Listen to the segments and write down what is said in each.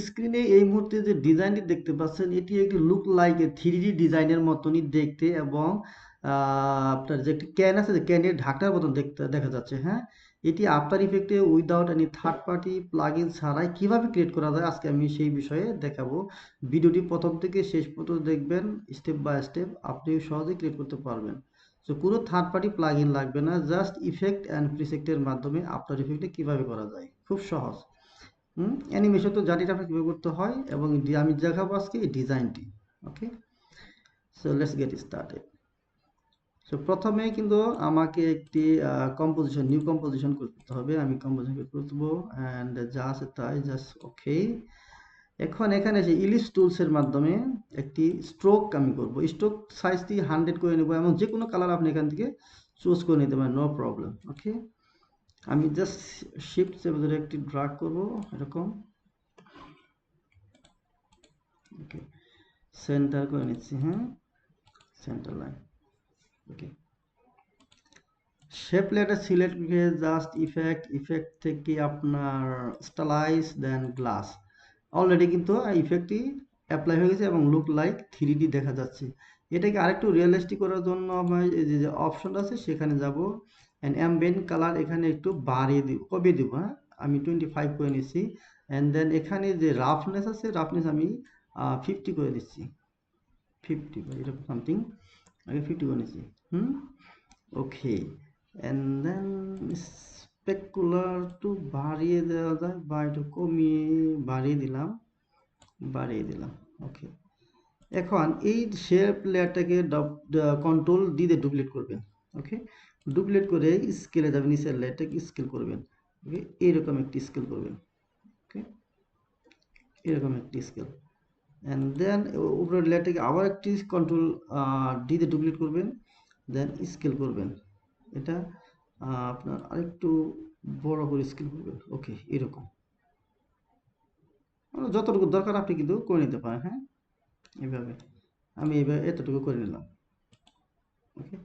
স্ক্রিনে এই মুহূর্তে যে ডিজাইনটি দেখতে পাচ্ছেন এটি একটি লুক লাইক এ 3D ডিজাইনের মতনই দেখতে এবং আপনার যে একটি ক্যান আছে যে ক্যানের ঢাকনার মতন দেখতে দেখা যাচ্ছে। হ্যাঁ, এটি আফটার ইফেক্টে without any third party plugin ছাড়াই কিভাবে ক্রিয়েট করা যায় আজকে আমি সেই বিষয়ে দেখাবো। ভিডিওটি প্রথম থেকে শেষ পর্যন্ত দেখবেন, স্টেপ বাই স্টেপ আপনি সহজেই ক্রিয়েট করতে পারবেন। তো কোনো থার্ড পার্টি প্লাগইন লাগবে না, জাস্ট ইফেক্ট অ্যান্ড প্রিসেটের মাধ্যমে আফটার ইফেক্টে কিভাবে করা যায়, খুব সহজ। অ্যানিমেশন তো জানি আপনাকে কিভাবে করতে হয় এবং আমি দেখাবো আজকে এই ডিজাইনটি। Okay, so let's get started. So প্রথমে কিন্তু আমাকে একটি কম্পোজিশন নিউ কম্পোজিশন করতে হবে। আমি কম্পোজিশন করব অ্যান্ড যা আছে তাই জাস্ট ওকে। এখন এখানে এসে ইলিশ টুলসের মাধ্যমে একটি স্ট্রোক আমি করব। স্ট্রোক সাইজটি 100 করে নেব এবং যে কোনো কালার আপনি এখান থেকে চুজ করে নিতে পারেন, নো প্রবলেম। ওকে, আমি জাস্ট শিফট চেপে ধরে একটি ড্রাগ করব এরকম। ওকে, সেন্টার করে নিচ্ছি। হ্যাঁ, সেন্টার লাইন। ওকে, শেপ লেয়ারটা সিলেক্ট করে জাস্ট ইফেক্ট থেকে আপনার স্টাইলাইজ দেন গ্লাস। অলরেডি কিন্তু ইফেক্টটি অ্যাপ্লাই হয়ে গেছে এবং লুক লাইক 3D দেখা যাচ্ছে। এটাকে আরেকটু রিয়েলিস্টিক করার জন্য আমরা এই যে অপশন আছে সেখানে যাব অ্যান্ড অ্যাম্বিয়েন্ট কালার এখানে একটু বাড়িয়ে দিব, কবে দিব। হ্যাঁ, আমি 25 করে নিচ্ছি অ্যান্ড দেন এখানে যে রাফনেস আছে রাফনেস আমি 50 করে দিচ্ছি, 50 বা এরকম সামথিং। আগে 50 করে নিচ্ছি। ওকে, অ্যান্ড দেন স্পেকুলার টু বাড়িয়ে দেওয়া যায় বা একটু কমিয়ে বাড়িয়ে দিলাম। ওকে, এখন এই শেপ লেয়ারটাকে কন্ট্রোল দিয়ে ডুপ্লিকেট করবেন। ওকে, ডুপ্লিকেট করে স্কেলে যাবেন, নিচের লেয়ারটাকে স্কেল করবেন। ওকে, এইরকম একটি স্কেল করবেন। ওকে, এরকম একটি স্কেল অ্যান্ড দেন উপরের লেয়ারটাকে আবার একটি কন্ট্রোল ডিতে ডুপ্লিকেট করবেন, দেন স্কেল করবেন। এটা আপনার আরেকটু বড় করে স্কেল করবেন। ওকে, এরকম যতটুকু দরকার আপনি কিন্তু করে নিতে পারেন। হ্যাঁ, এভাবে আমি এভাবে এতটুকু করে নিলাম। ওকে,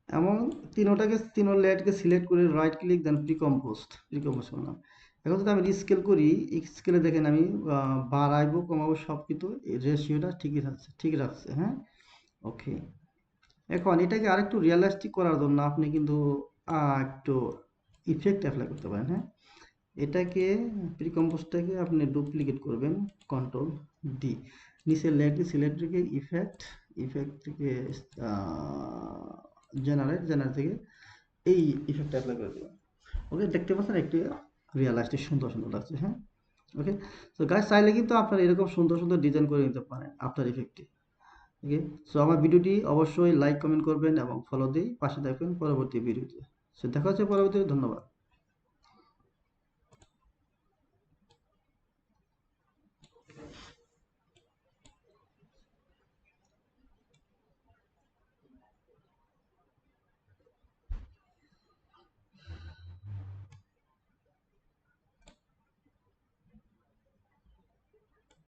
এবং তিন লেয়ারকে সিলেক্ট করে রাইট ক্লিক দেন প্রিকম্পোজ করলাম। এখন যদি আমি স্কেল করি, স্কেলে দেখেন আমি বাড়াইবো কমাবো সব কিন্তু রেশিওটা ঠিক রাখছে। হ্যাঁ, ওকে, এখন এটাকে আরেকটু রিয়েলিস্টিক করার জন্য আপনি কিন্তু একটু ইফেক্ট অ্যাপ্লাই করতে পারেন। হ্যাঁ, এটাকে প্রিকম্পোজটাকে আপনি ডুপ্লিকেট করবেন, কন্ট্রোল ডি, নিচের লেয়ারটি সিলেক্ট রেখে ইফেক্ট থেকে জেনারেট থেকে এই ইফেক্ট অ্যাপ্লাই করে দেবেন। ওকে, দেখতে পাচ্ছেন একটু রিয়েলিস্টিক সুন্দর লাগছে। হ্যাঁ, ওকে, তো গাইস চাইলে কিন্তু আপনারা এরকম সুন্দর ডিজাইন করে নিতে পারেন আফটার ইফেক্টে। ওকে, সো আমার ভিডিওটি অবশ্যই লাইক কমেন্ট করবেন এবং ফলো দিয়ে পাশে থাকবেন পরবর্তী ভিডিওতে। সো দেখা হচ্ছে পরবর্তীতে, ধন্যবাদ।